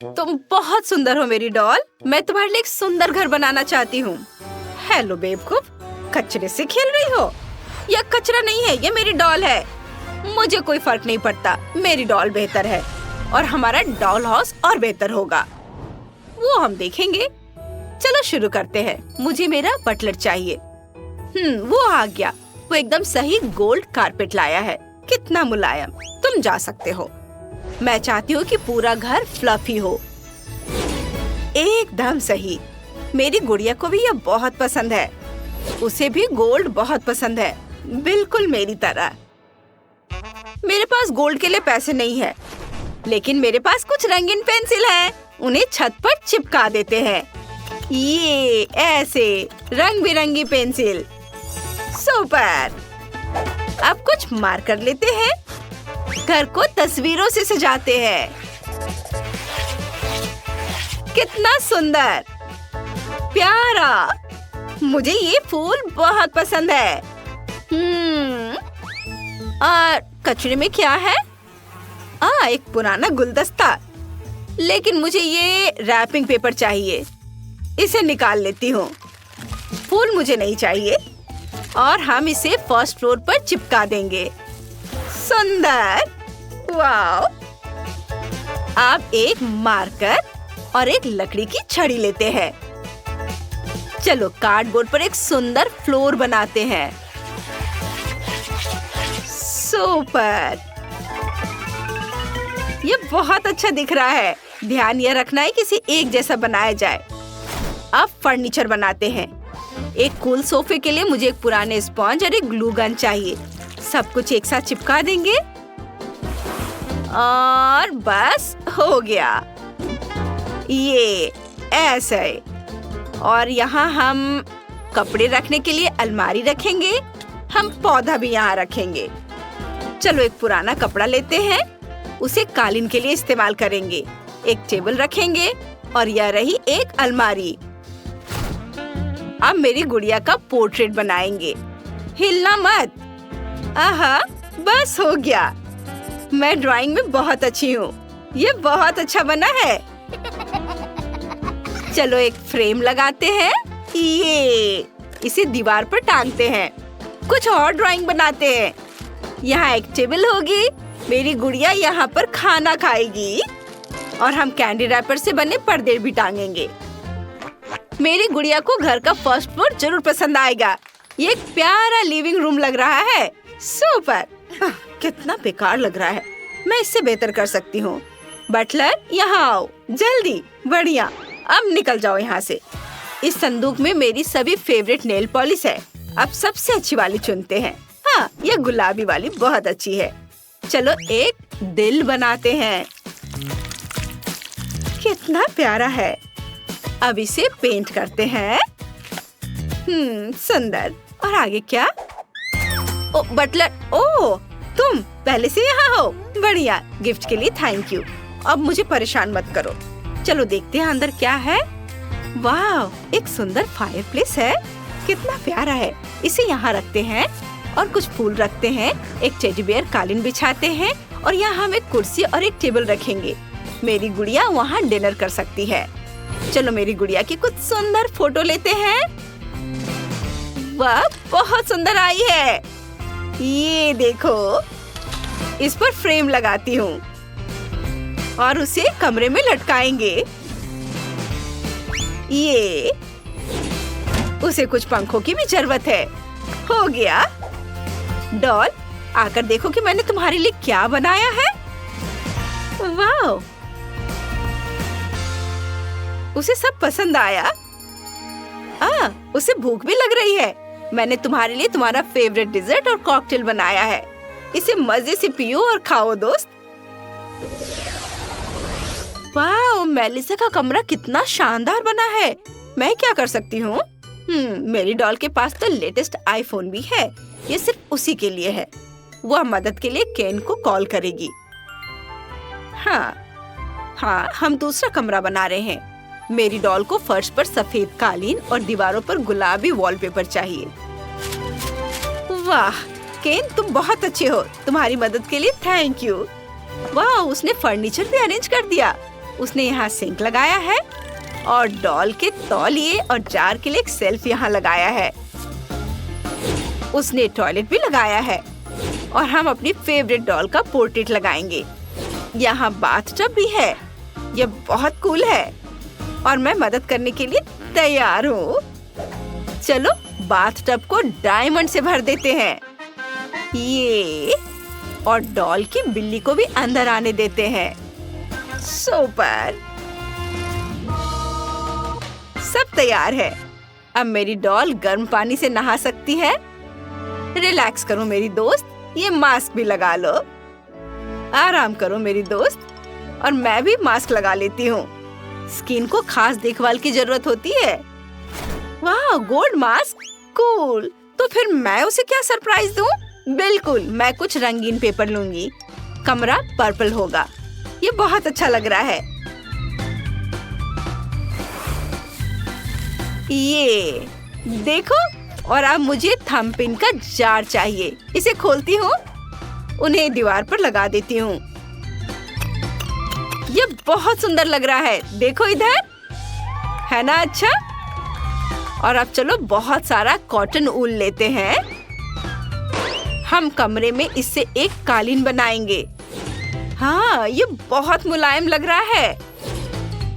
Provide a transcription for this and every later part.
तुम बहुत सुंदर हो मेरी डॉल। मैं तुम्हारे लिए एक सुंदर घर बनाना चाहती हूँ। हेलो बेवकूफ, कचरे से खेल रही हो? यह कचरा नहीं है, ये मेरी डॉल है। मुझे कोई फर्क नहीं पड़ता, मेरी डॉल बेहतर है और हमारा डॉल हाउस और बेहतर होगा। वो हम देखेंगे। चलो शुरू करते हैं। मुझे मेरा बटलर चाहिए। वो आ गया। वो एकदम सही गोल्ड कारपेट लाया है। कितना मुलायम। तुम जा सकते हो। मैं चाहती हूँ कि पूरा घर फ्लफी हो। एकदम सही। मेरी गुड़िया को भी यह बहुत पसंद है। उसे भी गोल्ड बहुत पसंद है, बिल्कुल मेरी तरह। मेरे पास गोल्ड के लिए पैसे नहीं है, लेकिन मेरे पास कुछ रंगीन पेंसिल है। उन्हें छत पर चिपका देते हैं। ये ऐसे रंग बिरंगी पेंसिल। सुपर। अब कुछ मार्कर लेते हैं। घर को तस्वीरों से सजाते हैं। कितना सुंदर, प्यारा। मुझे ये फूल बहुत पसंद है। और कचरे में क्या है? एक पुराना गुलदस्ता। लेकिन मुझे ये रैपिंग पेपर चाहिए। इसे निकाल लेती हूँ। फूल मुझे नहीं चाहिए और हम इसे फर्स्ट फ्लोर पर चिपका देंगे। सुंदर। वाव। अब एक मार्कर और एक लकड़ी की छड़ी लेते हैं। चलो कार्डबोर्ड पर एक सुंदर फ्लोर बनाते हैं। सुपर। ये बहुत अच्छा दिख रहा है। ध्यान यह रखना है किसी एक जैसा बनाया जाए। अब फर्नीचर बनाते हैं। एक कूल सोफे के लिए मुझे एक पुराने स्पॉन्ज और एक ग्लू गन चाहिए। सब कुछ एक साथ चिपका देंगे और बस हो गया। ये ऐसे। और यहाँ हम कपड़े रखने के लिए अलमारी रखेंगे। हम पौधा भी यहाँ रखेंगे। चलो एक पुराना कपड़ा लेते हैं। उसे कालीन के लिए इस्तेमाल करेंगे। एक टेबल रखेंगे और यह रही एक अलमारी। अब मेरी गुड़िया का पोर्ट्रेट बनाएंगे। हिलना मत। आहा, बस हो गया। मैं ड्राइंग में बहुत अच्छी हूँ। ये बहुत अच्छा बना है। चलो एक फ्रेम लगाते हैं। ये इसे दीवार पर टांगते हैं। कुछ और ड्राइंग बनाते हैं। यहाँ एक टेबल होगी। मेरी गुड़िया यहाँ पर खाना खाएगी और हम कैंडी रैपर से बने पर्दे भी टांगेंगे। मेरी गुड़िया को घर का फर्स्ट फ्लोर जरूर पसंद आएगा। ये एक प्यारा लिविंग रूम लग रहा है। सुपर। कितना बेकार लग रहा है। मैं इससे बेहतर कर सकती हूँ। बटलर, यहाँ आओ जल्दी। बढ़िया। अब निकल जाओ यहाँ से। इस संदूक में मेरी सभी फेवरेट नेल पॉलिश है। अब सबसे अच्छी वाली चुनते हैं। हाँ, यह गुलाबी वाली बहुत अच्छी है। चलो एक दिल बनाते हैं। कितना प्यारा है। अब इसे पेंट करते हैं। सुंदर। और आगे क्या? ओ बटलर, ओ तुम पहले से यहाँ हो। बढ़िया। गिफ्ट के लिए थैंक यू। अब मुझे परेशान मत करो। चलो देखते हैं अंदर क्या है। वाह, एक सुंदर फायरप्लेस है। कितना प्यारा है। इसे यहाँ रखते हैं और कुछ फूल रखते हैं। एक टेडी बियर कालीन बिछाते हैं और यहाँ हम एक कुर्सी और एक टेबल रखेंगे। मेरी गुड़िया वहाँ डिनर कर सकती है। चलो मेरी गुड़िया की कुछ सुंदर फोटो लेते हैं। वाह, बहुत सुंदर आई है। ये देखो। इस पर फ्रेम लगाती हूँ और उसे कमरे में लटकाएंगे। ये उसे कुछ पंखों की भी जरूरत है। हो गया। डॉल, आकर देखो कि मैंने तुम्हारे लिए क्या बनाया है। वाह, उसे सब पसंद आया। उसे भूख भी लग रही है। मैंने तुम्हारे लिए तुम्हारा फेवरेट डिजर्ट और कॉकटेल बनाया है। इसे मजे से पियो और खाओ दोस्त। वाह, मेलिसा का कमरा कितना शानदार बना है। मैं क्या कर सकती हूँ? मेरी डॉल के पास तो लेटेस्ट आईफोन भी है। ये सिर्फ उसी के लिए है। वह मदद के लिए केन को कॉल करेगी। हाँ, हम दूसरा कमरा बना रहे हैं। मेरी डॉल को फर्श पर सफेद कालीन और दीवारों पर गुलाबी वॉलपेपर चाहिए। वाह केन, तुम बहुत अच्छे हो। तुम्हारी मदद के लिए थैंक यू। वाह, उसने फर्नीचर भी अरेंज कर दिया। उसने यहाँ सिंक लगाया है और डॉल के तौलिए और जार के लिए एक शेल्फ यहाँ लगाया है। उसने टॉयलेट भी लगाया है और हम अपनी फेवरेट डॉल का पोर्ट्रेट लगाएंगे। यहाँ बाथटब भी है। यह बहुत कूल है और मैं मदद करने के लिए तैयार हूँ। चलो बाथटब को डायमंड से भर देते हैं। ये और डॉल की बिल्ली को भी अंदर आने देते हैं। सुपर, सब तैयार है। अब मेरी डॉल गर्म पानी से नहा सकती है। रिलैक्स करो मेरी दोस्त, ये मास्क भी लगा लो। आराम करो मेरी दोस्त, और मैं भी मास्क लगा लेती हूँ। स्किन को खास देखभाल की जरूरत होती है। वाह, गोल्ड मास्क, कूल। तो फिर मैं उसे क्या सरप्राइज दूँ? बिल्कुल, मैं कुछ रंगीन पेपर लूंगी। कमरा पर्पल होगा। ये बहुत अच्छा लग रहा है। ये देखो, और अब मुझे थंबप्रिंट का जार चाहिए। इसे खोलती हूँ, उन्हें दीवार पर लगा देती हूँ। ये बहुत सुंदर लग रहा है। देखो इधर, है ना अच्छा? और अब चलो बहुत सारा कॉटन ऊल लेते हैं। हम कमरे में इससे एक कालीन बनाएंगे। हाँ, ये बहुत मुलायम लग रहा है।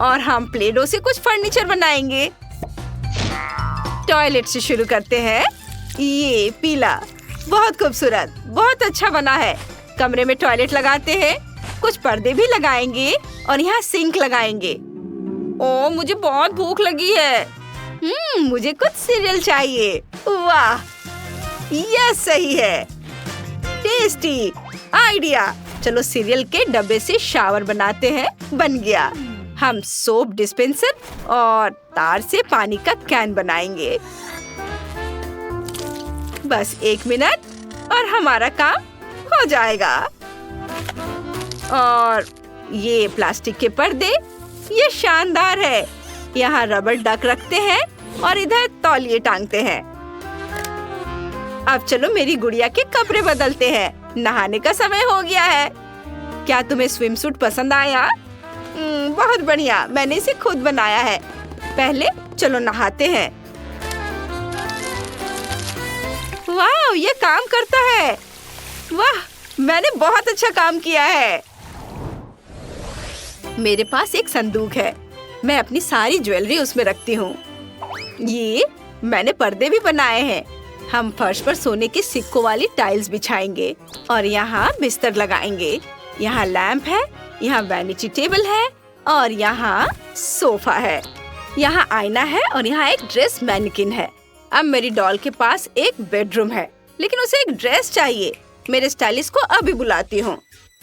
और हम प्ले डो से कुछ फर्नीचर बनाएंगे। टॉयलेट से शुरू करते हैं। ये पीला, बहुत खूबसूरत, बहुत अच्छा बना है। कमरे में टॉयलेट लगाते हैं, कुछ पर्दे भी लगाएंगे और यहाँ सिंक लगाएंगे। ओ, मुझे बहुत भूख लगी है। मुझे कुछ सीरियल चाहिए। वाह, यह सही है। Tasty idea. चलो सीरियल के डब्बे से शावर बनाते हैं। बन गया। हम सोप डिस्पेंसर और तार से पानी का कैन बनाएंगे। बस 1 मिनट और हमारा काम हो जाएगा। और ये प्लास्टिक के पर्दे, ये शानदार है। यहाँ रबर डक रखते हैं और इधर तौलिए टांगते हैं। अब चलो मेरी गुड़िया के कपड़े बदलते हैं। नहाने का समय हो गया है। क्या तुम्हें स्विम सूट पसंद आया? बहुत बढ़िया, मैंने इसे खुद बनाया है। पहले चलो नहाते हैं। वाह, ये काम करता है। वाह, मैंने बहुत अच्छा काम किया है। मेरे पास एक संदूक है। मैं अपनी सारी ज्वेलरी उसमें रखती हूँ। ये मैंने पर्दे भी बनाए हैं। हम फर्श पर सोने के सिक्कों वाली टाइल्स बिछाएंगे और यहाँ बिस्तर लगाएंगे। यहाँ लैंप है, यहाँ वैनिटी टेबल है और यहाँ सोफा है। यहाँ आईना है और यहाँ एक ड्रेस मैनिक्विन है। अब मेरी डॉल के पास एक बेडरूम है, लेकिन उसे एक ड्रेस चाहिए। मेरे स्टाइलिस्ट को अभी बुलाती हूँ।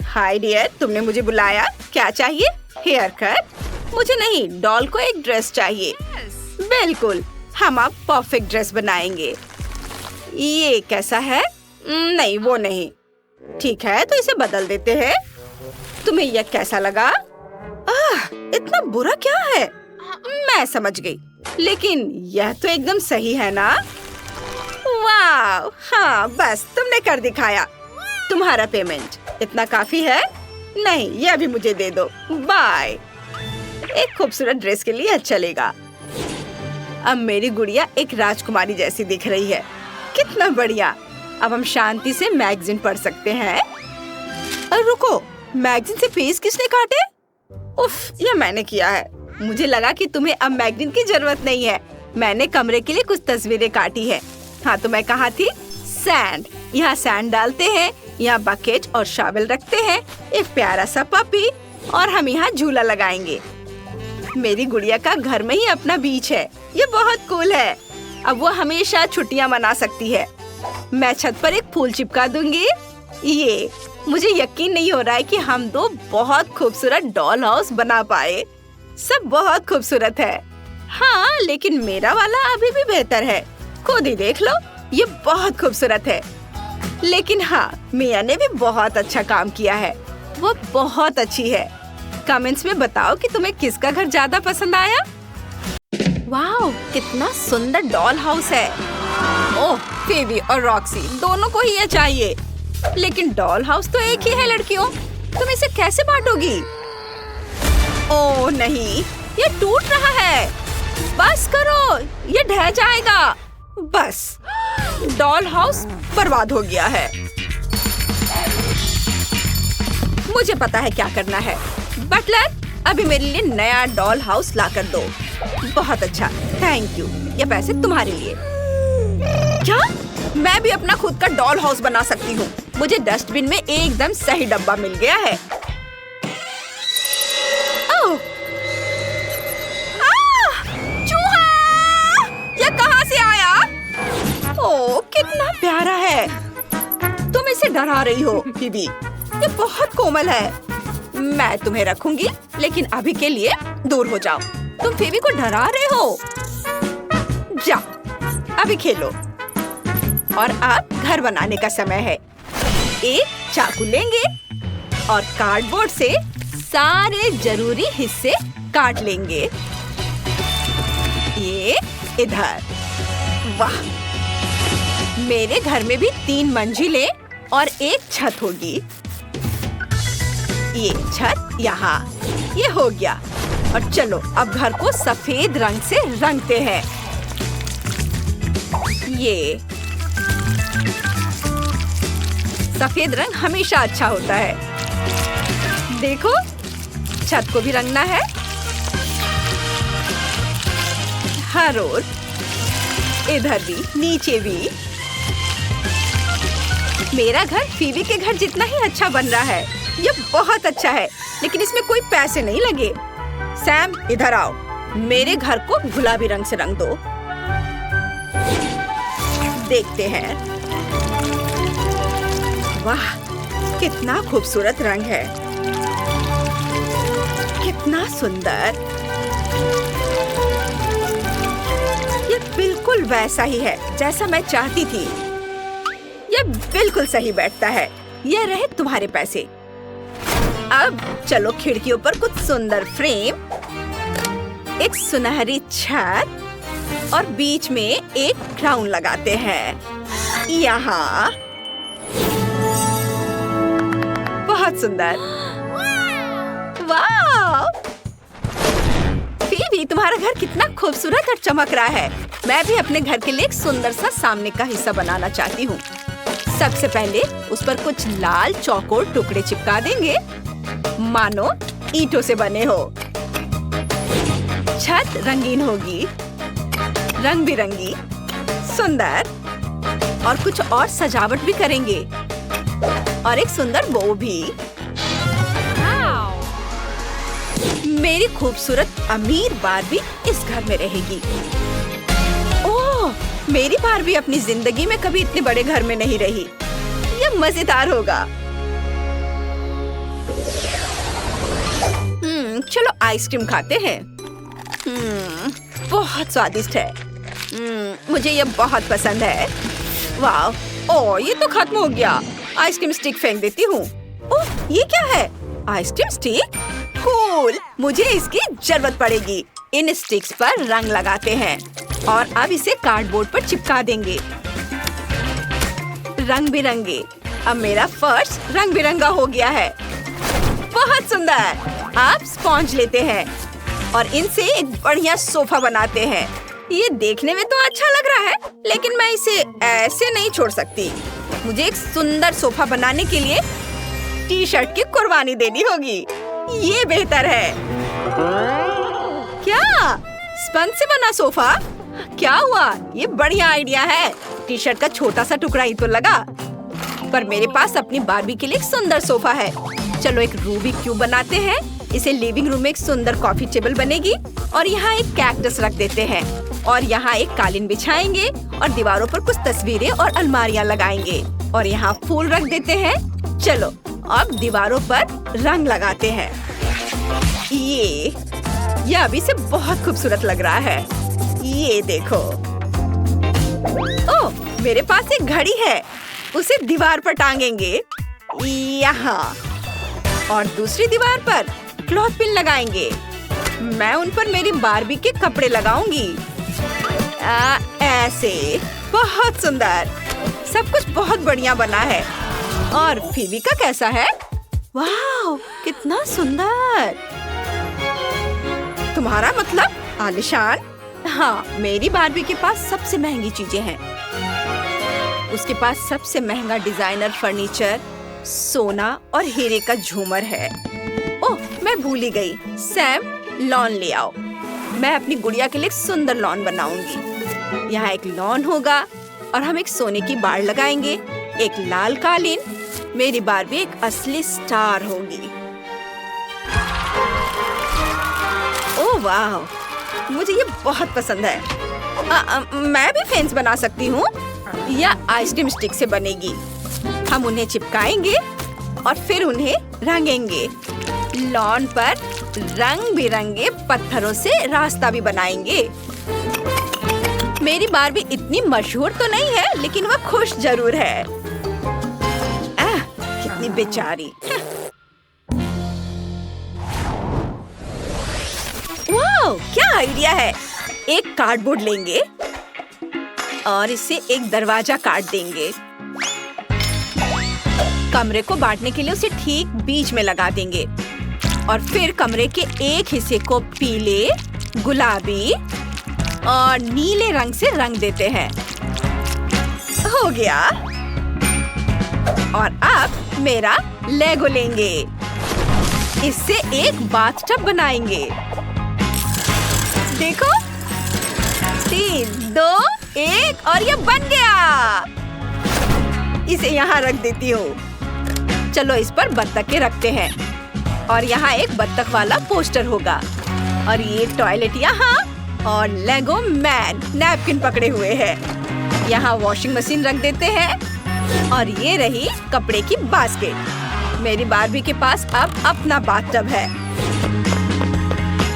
हाय डियर, तुमने मुझे बुलाया, क्या चाहिए? Hair cut? मुझे नहीं, डॉल को एक ड्रेस चाहिए। बिल्कुल, हम अब परफेक्ट ड्रेस बनाएंगे। ये कैसा है? नहीं, वो नहीं। ठीक है, तो इसे बदल देते हैं। तुम्हें यह कैसा लगा? इतना बुरा क्या है? मैं समझ गई, लेकिन यह तो एकदम सही है ना? वाह, हाँ, बस तुमने कर दिखाया। तुम्हारा पेमेंट इतना काफी है? नहीं, यह भी मुझे दे दो। बाय। एक खूबसूरत ड्रेस के लिए अच्छा चलेगा। अब मेरी गुड़िया एक राजकुमारी जैसी दिख रही है। कितना बढ़िया। अब हम शांति से मैगजीन पढ़ सकते हैं। अरे रुको, मैगजीन से फेस किसने काटे? उफ, यह मैंने किया है। मुझे लगा कि तुम्हें अब मैगजीन की जरूरत नहीं है। मैंने कमरे के लिए कुछ तस्वीरें काटी है। हाँ, तो मैं कहाँ थी? सैंड। यहाँ सैंड डालते हैं, यहाँ बकेट और शावल रखते हैं, एक प्यारा सा पपी, और हम यहाँ झूला लगाएंगे। मेरी गुड़िया का घर में ही अपना बीच है। ये बहुत कूल है। अब वो हमेशा छुट्टियाँ मना सकती है। मैं छत पर एक फूल चिपका दूंगी। ये मुझे यकीन नहीं हो रहा है कि हम दो बहुत खूबसूरत डॉल हाउस बना पाए। सब बहुत खूबसूरत है। हाँ, लेकिन मेरा वाला अभी भी बेहतर है। खुद ही देख लो, ये बहुत खूबसूरत है। लेकिन हाँ, मिया ने भी बहुत अच्छा काम किया है। वो बहुत अच्छी है। कमेंट्स में बताओ कि तुम्हें किसका घर ज्यादा पसंद आया। वाह, कितना सुंदर डॉल हाउस है। ओह, फेबी और रॉक्सी दोनों को ही ये चाहिए। लेकिन डॉल हाउस तो एक ही है लड़कियों, तुम इसे कैसे बांटोगी? ओह नहीं, ये टूट रहा है। बस करो, ये ढह जाएगा। बस, डॉल हाउस बर्बाद हो गया है। मुझे पता है क्या करना है। बटलर, अभी मेरे लिए नया डॉल हाउस ला कर दो। बहुत अच्छा, थैंक यू। ये पैसे तुम्हारे लिए। क्या? मैं भी अपना खुद का डॉल हाउस बना सकती हूँ। मुझे डस्टबिन में एकदम सही डब्बा मिल गया है। ओह! चूहा! ये कहाँ से आया? ओह, कितना प्यारा है। तुम इसे डरा रही हो, बीबी। ये बहुत कोमल है। मैं तुम्हें रखूंगी, लेकिन अभी के लिए दूर हो जाओ। तुम फेबी को डरा रहे हो। जाओ, अभी खेलो। और अब घर बनाने का समय है। एक चाकू लेंगे और कार्डबोर्ड से सारे जरूरी हिस्से काट लेंगे। ये इधर। वाह! मेरे घर में भी 3 मंजिलें और एक छत होगी। ये छत यहाँ। ये हो गया। और चलो अब घर को सफेद रंग से रंगते हैं। ये सफेद रंग हमेशा अच्छा होता है। देखो, छत को भी रंगना है। हर ओर, इधर भी, नीचे भी। मेरा घर फीबी के घर जितना ही अच्छा बन रहा है। ये बहुत अच्छा है, लेकिन इसमें कोई पैसे नहीं लगे। सैम, इधर आओ। मेरे घर को गुलाबी रंग से रंग दो। देखते हैं। वाह, कितना खूबसूरत रंग है। कितना सुंदर। ये बिल्कुल वैसा ही है जैसा मैं चाहती थी। ये बिल्कुल सही बैठता है। ये रहे तुम्हारे पैसे। अब चलो खिड़कियों पर कुछ सुंदर फ्रेम, एक सुनहरी छत और बीच में एक क्राउन लगाते हैं। यहाँ बहुत सुंदर। वाह! फीबी, तुम्हारा घर कितना खूबसूरत और चमक रहा है। मैं भी अपने घर के लिए एक सुंदर सा सामने का हिस्सा बनाना चाहती हूँ। सबसे पहले उस पर कुछ लाल चौकोर टुकड़े चिपका देंगे, मानो ईंटों से बने हो। छत रंगीन होगी, रंग बिरंगी, सुंदर। और कुछ और सजावट भी करेंगे और एक सुंदर बो भी। मेरी खूबसूरत अमीर बारबी इस घर में रहेगी। ओह, मेरी बारबी अपनी जिंदगी में कभी इतने बड़े घर में नहीं रही। ये मजेदार होगा। चलो आइसक्रीम खाते हैं। बहुत स्वादिष्ट है। मुझे ये बहुत पसंद है। वाह! ओह, ये तो खत्म हो गया। आइसक्रीम स्टिक फेंक देती हूँ। ओह, ये क्या है? Ice cream stick? कूल! मुझे इसकी जरूरत पड़ेगी। इन स्टिक्स पर रंग लगाते हैं और अब इसे कार्डबोर्ड पर चिपका देंगे। रंग बिरंगे। अब मेरा फर्श रंग बिरंगा हो गया है। बहुत सुंदर। अब स्पॉन्ज लेते हैं और इनसे एक बढ़िया सोफा बनाते हैं। ये देखने में तो अच्छा लग रहा है, लेकिन मैं इसे ऐसे नहीं छोड़ सकती। मुझे एक सुंदर सोफा बनाने के लिए टी-शर्ट की कुर्बानी देनी होगी। ये बेहतर है। क्या? स्पंज से बना सोफा? क्या हुआ? ये बढ़िया आइडिया है। टी-शर्ट का छोटा सा टुकड़ा ही तो लगा। पर मेरे पास अपनी बारबी के लिए एक सुंदर सोफा है। चलो एक रूबिक क्यूब बनाते हैं। इसे लिविंग रूम में एक सुंदर कॉफी टेबल बनेगी और यहाँ एक कैक्टस रख देते हैं और यहाँ एक कालीन बिछाएंगे और दीवारों पर कुछ तस्वीरें और अलमारियाँ लगाएंगे और यहाँ फूल रख देते हैं। चलो अब दीवारों पर रंग लगाते हैं। ये अभी से बहुत खूबसूरत लग रहा है। ये देखो। ओह, मेरे पास एक घड़ी है। उसे दीवार पर टांगेंगे यहाँ और दूसरी दीवार पर क्लॉथ पिन लगाएंगे। मैं उन पर मेरी बारबी के कपड़े लगाऊंगी। ऐसे। बहुत सुंदर। सब कुछ बहुत बढ़िया बना है। और फीबी का कैसा है? वाह, कितना सुंदर। तुम्हारा मतलब आलिशान? हाँ, मेरी बार्बी के पास सबसे महंगी चीजें हैं। उसके पास सबसे महंगा डिजाइनर फर्नीचर, सोना और हीरे का झूमर है। ओह, मैं भूल ही गई। सैम, लॉन ले आओ। मैं अपनी गुड़िया के लिए एक सुंदर लॉन बनाऊंगी। यहाँ एक लॉन होगा और हम एक सोने की बाड़ लगाएंगे, एक लाल कालीन। मेरी बार्बी एक असली स्टार होगी। ओह वाह, मुझे ये बहुत पसंद है। मैं भी फेंस बना सकती हूँ या आइसक्रीम स्टिक से बनेगी। हम उन्हें चिपकाएंगे और फिर उन्हें रंगेंगे। लॉन पर रंग बिरंगे पत्थरों से रास्ता भी बनाएंगे। मेरी बार्बी इतनी मशहूर तो नहीं है, लेकिन वह खुश जरूर है। कितनी बेचारी। वाह, क्या आइडिया है। एक कार्डबोर्ड लेंगे और इसे एक दरवाजा काट देंगे। कमरे को बांटने के लिए उसे ठीक बीच में लगा देंगे और फिर कमरे के एक हिस्से को पीले, गुलाबी और नीले रंग से रंग देते हैं। हो गया। और अब मेरा लेगो लेंगे। इससे एक बाथटब बनाएंगे। देखो, 3, 2, 1 और ये बन गया। इसे यहाँ रख देती हूँ। चलो इस पर बत्तखें रखते हैं और यहाँ एक बत्तख वाला पोस्टर होगा और ये टॉयलेट यहाँ और लेगो मैन नैपकिन पकड़े हुए है। यहाँ वॉशिंग मशीन रख देते हैं और ये रही कपड़े की बास्केट। मेरी बार्बी के पास अब अपना बाथटब है।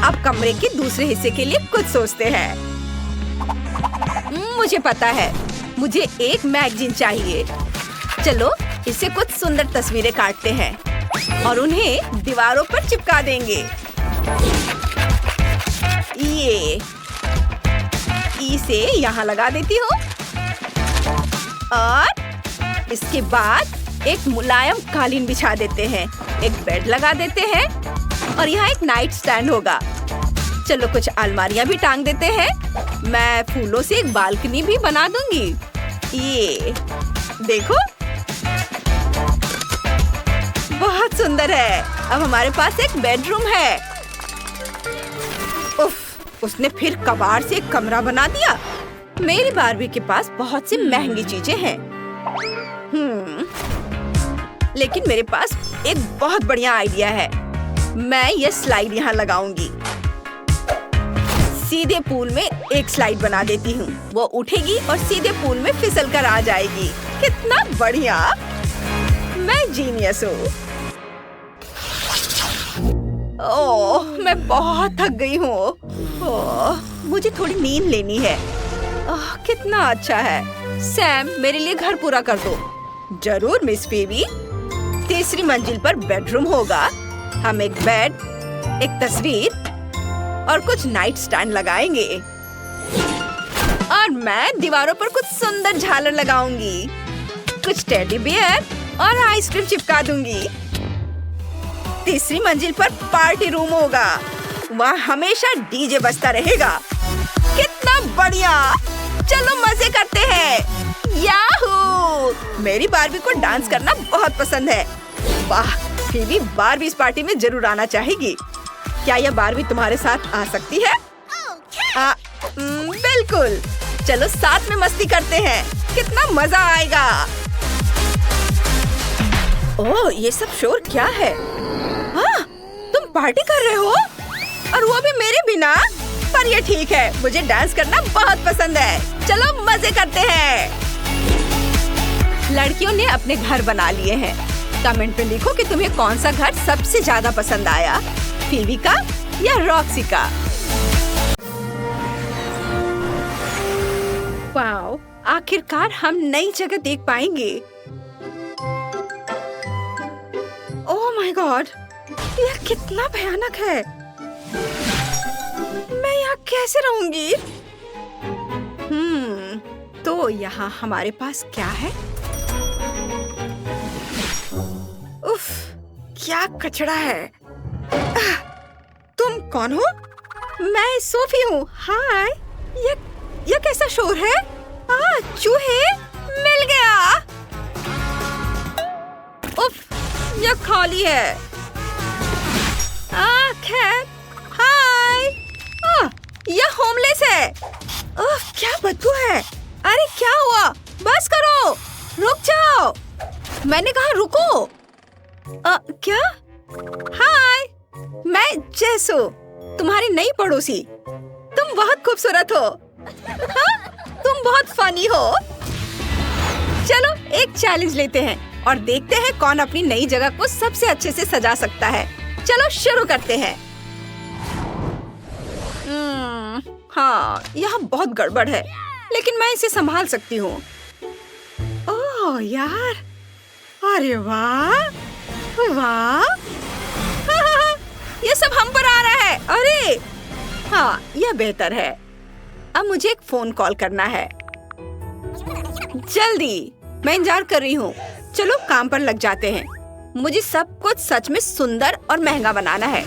अब कमरे के दूसरे हिस्से के लिए कुछ सोचते हैं। मुझे पता है, मुझे एक मैगजीन चाहिए। चलो इससे कुछ सुंदर तस्वीरें काटते हैं और उन्हें दीवारों पर चिपका देंगे। ये इसे यहाँ लगा देती हूँ और इसके बाद एक मुलायम कालीन बिछा देते हैं, एक बेड लगा देते हैं और यहाँ एक नाइट स्टैंड होगा। चलो कुछ अलमारियाँ भी टांग देते हैं। मैं फूलों से एक बालकनी भी बना दूंगी। ये देखो, बहुत सुंदर है। अब हमारे पास एक बेडरूम है। उफ, उसने फिर कबाड़ से एक कमरा बना दिया। मेरी बार्बी के पास बहुत सी महंगी चीजें हैं। लेकिन मेरे पास एक बहुत बढ़िया आइडिया है। मैं ये स्लाइड यहाँ लगाऊंगी। सीधे पूल में एक स्लाइड बना देती हूँ। वो उठेगी और सीधे पूल में फिसल कर आ जाएगी। कितना बढ़िया। मैं जीनियस हूँ। ओह, मैं बहुत थक गई हूँ। ओह, मुझे थोड़ी नींद लेनी है। ओह, कितना अच्छा है। सैम, मेरे लिए घर पूरा कर दो। जरूर मिस फेबी। तीसरी मंजिल पर बेडरूम होगा। हम एक बेड, एक तस्वीर और कुछ नाइट स्टैंड लगाएंगे और मैं दीवारों पर कुछ सुंदर झालर लगाऊंगी। कुछ टेडी बियर और आइसक्रीम चिपका दूंगी। तीसरी मंजिल पर पार्टी रूम होगा। वहाँ हमेशा डीजे बजता रहेगा। कितना बढ़िया। चलो मजे करते हैं। याहू! मेरी बार्बी को डांस करना बहुत पसंद है। वाह, फेबी बार्बी इस पार्टी में जरूर आना चाहेगी। क्या यह बार्बी तुम्हारे साथ आ सकती है? बिल्कुल। चलो साथ में मस्ती करते हैं। कितना मजा आएगा। ओह, ये सब शोर क्या है? हाँ, तुम पार्टी कर रहे हो और वो भी मेरे बिना? पर ये ठीक है, मुझे डांस करना बहुत पसंद है। चलो मजे करते हैं। लड़कियों ने अपने घर बना लिए हैं। कमेंट में लिखो कि तुम्हें कौन सा घर सबसे ज्यादा पसंद आया, फीबी का या रॉक्सी का। वाओ, आखिरकार हम नई जगह देख पाएंगे। ओह माय गॉड, यह कितना भयानक है। मैं यहाँ कैसे रहूंगी? तो यहाँ हमारे पास क्या है? उफ, क्या कचरा है। तुम कौन हो? मैं सोफी हूँ। हाय, ये कैसा शोर है? चूहे, मिल गया। उफ, ये खाली है। खैर, हाय। ये होमलेस है। क्या बदबू है। अरे क्या हुआ? बस करो, रुक जाओ। मैंने कहा रुको। क्या? हाय, मैं जेस हूँ, तुम्हारी नई पड़ोसी। तुम बहुत खूबसूरत हो। तुम बहुत फनी हो। चलो एक चैलेंज लेते हैं और देखते हैं कौन अपनी नई जगह को सबसे अच्छे से सजा सकता है। चलो शुरू करते हैं। हाँ, यहाँ बहुत गड़बड़ है, लेकिन मैं इसे संभाल सकती हूँ। ओह यार, अरे वाह वाह, ये सब हम पर आ रहा है। अरे हाँ, यह बेहतर है। अब मुझे एक फोन कॉल करना है। जल्दी, मैं इंतजार कर रही हूँ। चलो काम पर लग जाते हैं। मुझे सब कुछ सच में सुंदर और महंगा बनाना है।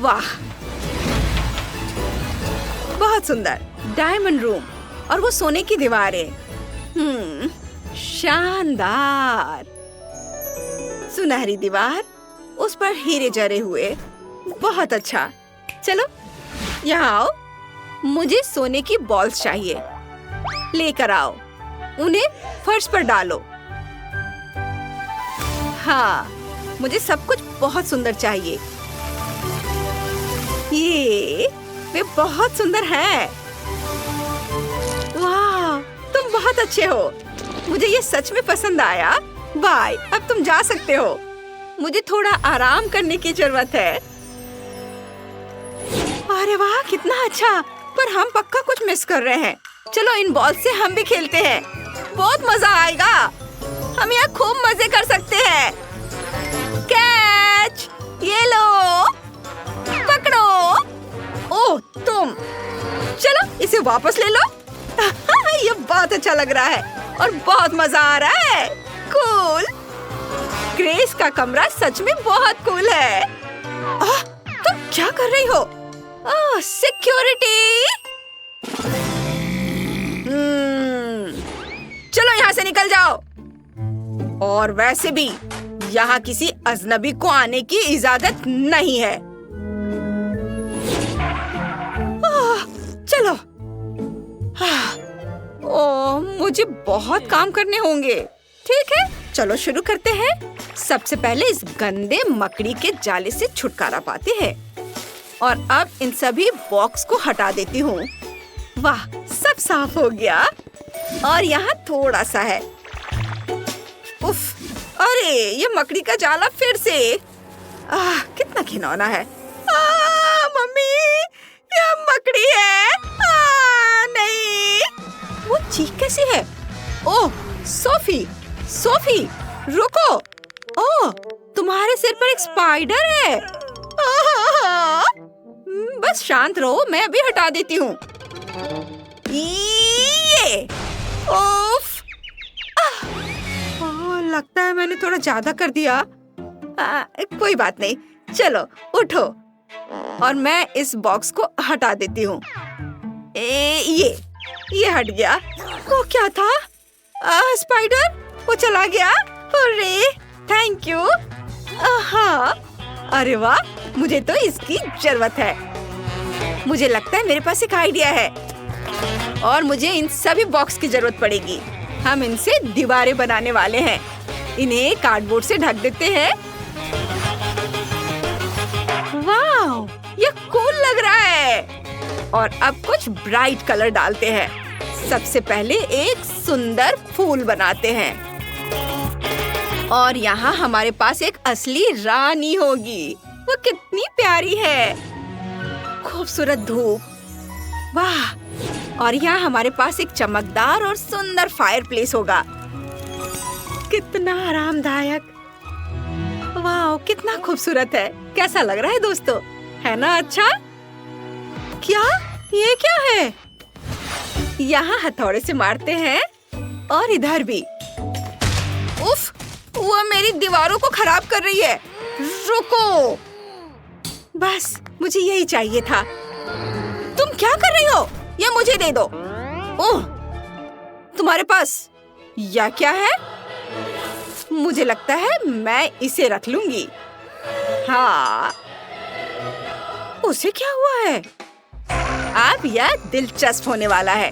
वाह, बहुत सुंदर डायमंड रूम और वो सोने की दीवारें। शानदार। सुनहरी दीवार, उस पर हीरे जड़े हुए। बहुत अच्छा। चलो यहाँ आओ, मुझे सोने की बॉल्स चाहिए। लेकर आओ, उन्हें फर्श पर डालो। हाँ, मुझे सब कुछ बहुत सुंदर चाहिए। वे बहुत सुंदर हैं। वाह, तुम बहुत अच्छे हो। मुझे ये सच में पसंद आया। बाय, अब तुम जा सकते हो। मुझे थोड़ा आराम करने की जरूरत है। अरे वाह, कितना अच्छा। पर हम पक्का कुछ मिस कर रहे हैं। चलो इन बॉल से हम भी खेलते हैं। बहुत मजा आएगा। हम यहाँ खूब मजे कर सकते हैं। कैच, ये लो, पकड़ो। ओह तुम, चलो इसे वापस ले लो। ये बहुत अच्छा लग रहा है और बहुत मजा आ रहा है। कूल। ग्रेस का कमरा सच में बहुत कूल है। तुम क्या कर रही हो? सिक्योरिटी। चलो यहाँ से निकल जाओ। और वैसे भी यहाँ किसी अजनबी को आने की इजाजत नहीं है। चलो। मुझे बहुत काम करने होंगे। ठीक है, चलो शुरू करते हैं। सबसे पहले इस गंदे मकड़ी के जाले से छुटकारा पाते हैं और अब इन सभी बॉक्स को हटा देती हूँ। वाह, सब साफ हो गया और यहाँ थोड़ा सा है। उफ, अरे ये मकड़ी का जाला फिर से। कितना घिनौना है। मम्मी, ये मकड़ी है। नहीं, वो चीख कैसी है? ओह सोफी, सोफी रुको। ओह, तुम्हारे सिर पर एक स्पाइडर है। बस शांत रहो, मैं अभी हटा देती हूँ। ये ओफ, लगता है मैंने थोड़ा ज्यादा कर दिया। कोई बात नहीं, चलो उठो और मैं इस बॉक्स को हटा देती हूँ। ये हट गया। वो क्या था? स्पाइडर, वो चला गया। अरे थैंक यू। हाँ, अरे वाह, मुझे तो इसकी जरूरत है। मुझे लगता है मेरे पास एक आइडिया है और मुझे इन सभी बॉक्स की जरूरत पड़ेगी। हम इनसे दीवारें बनाने वाले हैं। इन्हें कार्डबोर्ड से ढक देते हैं। वाह, ये कूल लग रहा है। और अब कुछ ब्राइट कलर डालते हैं। सबसे पहले एक सुंदर फूल बनाते हैं और यहाँ हमारे पास एक असली रानी होगी। वो कितनी प्यारी है। खूबसूरत धूप। वाह, और यहाँ हमारे पास एक चमकदार और सुंदर फायरप्लेस होगा। कितना आरामदायक। वाह, कितना खूबसूरत है। कैसा लग रहा है दोस्तों? है ना अच्छा? क्या? ये क्या है? यहाँ हथौड़े से मारते हैं और इधर भी। उफ, वो मेरी दीवारों को खराब कर रही है। रुको, बस मुझे यही चाहिए था। क्या कर रही हो? ये मुझे दे दो। ओह, तुम्हारे पास यह क्या है? मुझे लगता है मैं इसे रख लूंगी। हाँ, उसे क्या हुआ है? अब यह दिलचस्प होने वाला है।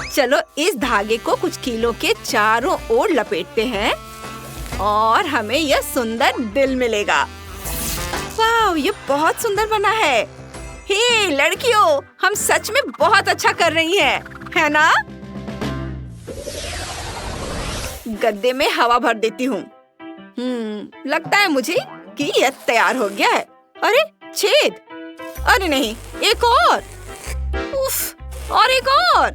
चलो इस धागे को कुछ कीलों के चारों ओर लपेटते हैं और हमें यह सुंदर दिल मिलेगा। वाह, ये बहुत सुंदर बना है। हे लड़कियों, हम सच में बहुत अच्छा कर रही हैं, है ना? गद्दे में हवा भर देती हूँ। लगता है मुझे कि यह तैयार हो गया है। अरे छेद! अरे नहीं, एक और। उफ, और एक और।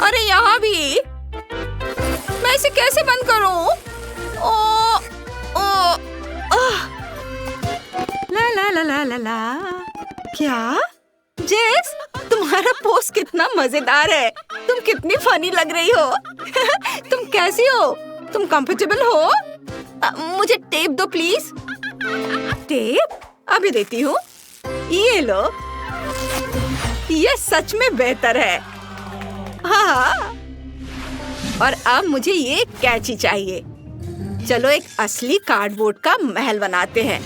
अरे यहाँ भी। मैं इसे कैसे बंद करूँ? ला ला ला ला ला ला। क्या? जेस, तुम्हारा पोस्ट कितना मजेदार है। तुम कितनी फनी लग रही हो। तुम कैसी हो? तुम कंफर्टेबल हो? मुझे टेप दो प्लीज। टेप? अभी देती हूँ। ये लो। ये सच में बेहतर है। हाँ। और अब मुझे ये कैंची चाहिए। चलो एक असली कार्डबोर्ड का महल बनाते हैं।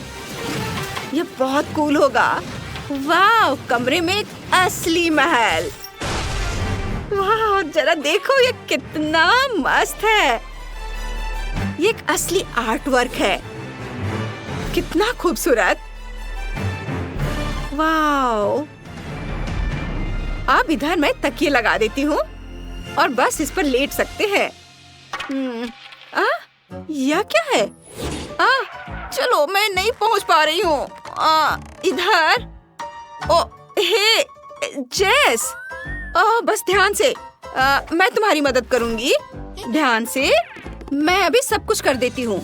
ये बहुत कूल होगा। वाह, कमरे में एक असली महल। वाह, जरा देखो ये कितना मस्त है। ये एक असली आर्ट वर्क है। कितना खूबसूरत। वाह। अब इधर मैं तकिए लगा देती हूँ और बस इस पर लेट सकते हैं। यह क्या है? चलो, मैं नहीं पहुँच पा रही हूँ। इधर। ओ, हे जेस, बस ध्यान से। मैं तुम्हारी मदद करूंगी। ध्यान से। मैं अभी सब कुछ कर देती हूँ।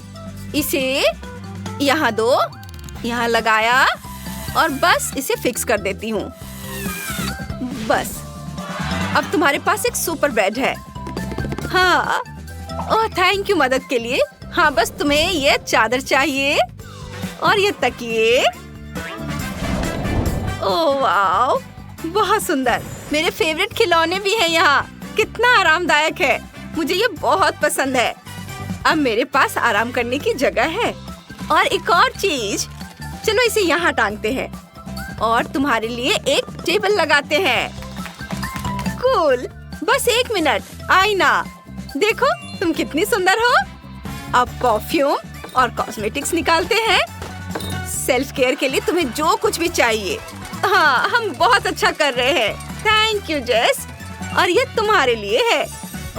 इसे यहाँ दो, यहाँ लगाया और बस इसे फिक्स कर देती हूँ। बस अब तुम्हारे पास एक सुपर बेड है। हाँ। ओह, थैंक यू मदद के लिए। हाँ, बस तुम्हें ये चादर चाहिए और ये तकिए। ओह वाह, बहुत सुंदर। मेरे फेवरेट खिलौने भी हैं यहाँ। कितना आरामदायक है। मुझे ये बहुत पसंद है। अब मेरे पास आराम करने की जगह है। और एक और चीज, चलो इसे यहाँ टांगते हैं और तुम्हारे लिए एक टेबल लगाते हैं। कूल। बस एक मिनट। आईना देखो, तुम कितनी सुंदर हो। अब परफ्यूम और कॉस्मेटिक्स निकालते हैं। सेल्फ केयर के लिए तुम्हें जो कुछ भी चाहिए। हाँ, हम बहुत अच्छा कर रहे हैं। थैंक यू जेस। और ये तुम्हारे लिए है।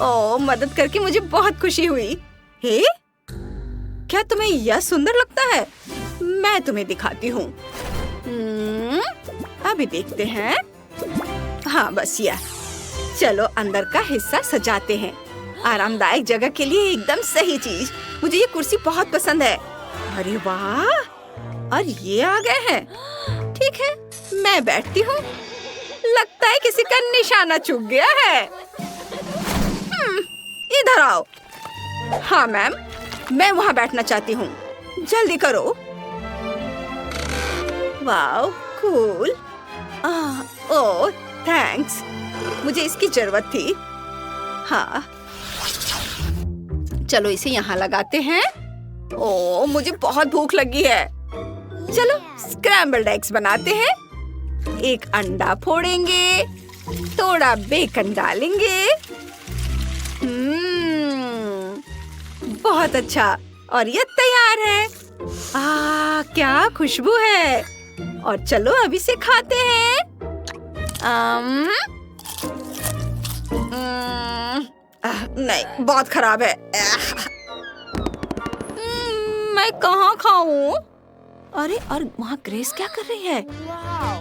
ओह, मदद करके मुझे बहुत खुशी हुई। हे, क्या तुम्हें यह सुंदर लगता है? मैं तुम्हें दिखाती हूँ। अभी देखते हैं। हाँ, बस यह। चलो अंदर का हिस्सा सजाते हैं। आरामदायक जगह के लिए एकदम सही चीज। मुझे ये कुर्सी बहुत पसंद है। अरे वाह, और ये आ गए हैं। ठीक है, मैं बैठती हूँ। लगता है किसी का निशाना चूक गया है। इधर आओ। हाँ मैम, मैं वहाँ बैठना चाहती हूँ। जल्दी करो। वाह, कूल। ओह, थैंक्स। मुझे इसकी जरूरत थी। हाँ, चलो इसे यहाँ लगाते हैं। ओह, मुझे बहुत भूख लगी है। चलो स्क्रैम्बल्ड एग्स बनाते हैं। एक अंडा फोड़ेंगे, थोड़ा बेकन डालेंगे। बहुत अच्छा। और ये तैयार है। क्या खुशबू है। और चलो अब इसे खाते हैं। नहीं, बहुत खराब है। मैं कहाँ खाऊं? अरे, और वहाँ ग्रेस क्या कर रही है?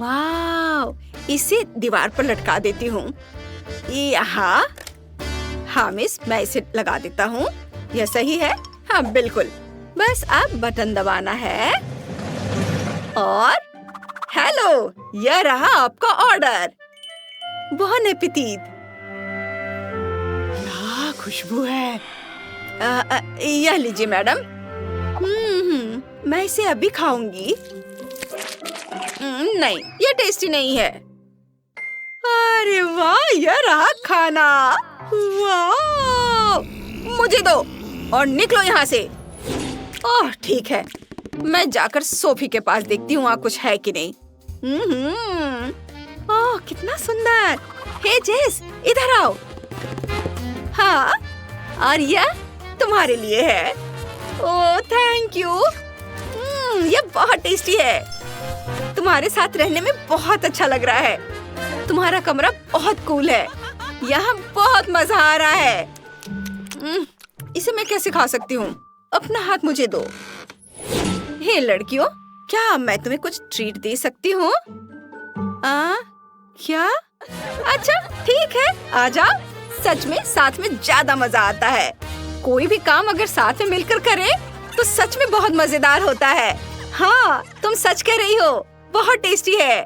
वाह, इसे दीवार पर लटका देती हूँ। यहाँ। हाँ मिस, मैं इसे लगा देता हूँ। यह सही है। हाँ बिल्कुल। बस अब बटन दबाना है और हेलो, यह रहा आपका ऑर्डर। बहुत एपेटाइट। क्या खुशबू है। यह लीजिए मैडम। मैं इसे अभी खाऊंगी। नहीं, ये टेस्टी नहीं है। अरे वाह, यह रहा खाना। वाह, मुझे दो और निकलो यहाँ से। ओह ठीक है, मैं जाकर सोफी के पास देखती हूँ वहाँ कुछ है कि नहीं। ओह कितना सुंदर। हे जेस, इधर आओ। हाँ, और यह तुम्हारे लिए है। Oh thank you. यह बहुत टेस्टी है। तुम्हारे साथ रहने में बहुत अच्छा लग रहा है। तुम्हारा कमरा बहुत कूल है। यहाँ बहुत मजा आ रहा है। इसे मैं कैसे खा सकती हूँ? अपना हाथ मुझे दो। हे लड़कियों, क्या मैं तुम्हें कुछ ट्रीट दे सकती हूँ? क्या? अच्छा ठीक है, आ जाओ। सच में साथ में ज्यादा मजा आता है। कोई भी काम अगर साथ में मिलकर करे तो सच में बहुत मजेदार होता है। हाँ, तुम सच कह रही हो, बहुत टेस्टी है।